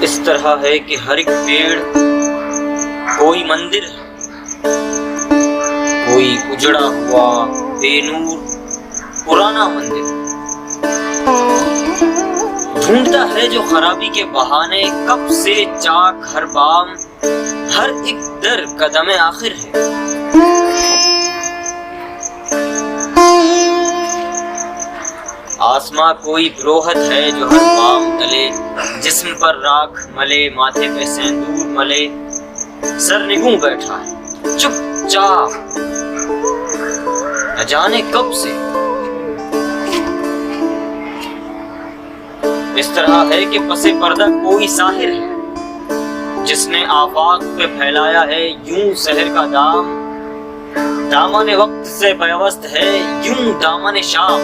इस तरह है कि हर एक पेड़ कोई मंदिर है, कोई उजड़ा हुआ बेनूर पुराना मंदिर ढूंढता है जो खराबी के बहाने कब से चाक हर बाम हर एक दर कदम आखिर है। आसमां कोई ब्रोहत है जो हर बाम तले जिस्म पर राख मले माथे पे सिंदूर मले सर निगूं बैठा है चुपचाप न जाने कब से। इस तरह है कि पसे पर्दा कोई साहिर है जिसने आफाक पे फैलाया है यूं शहर का दामन वक्त से पेवस्त है यूं दामन शाम।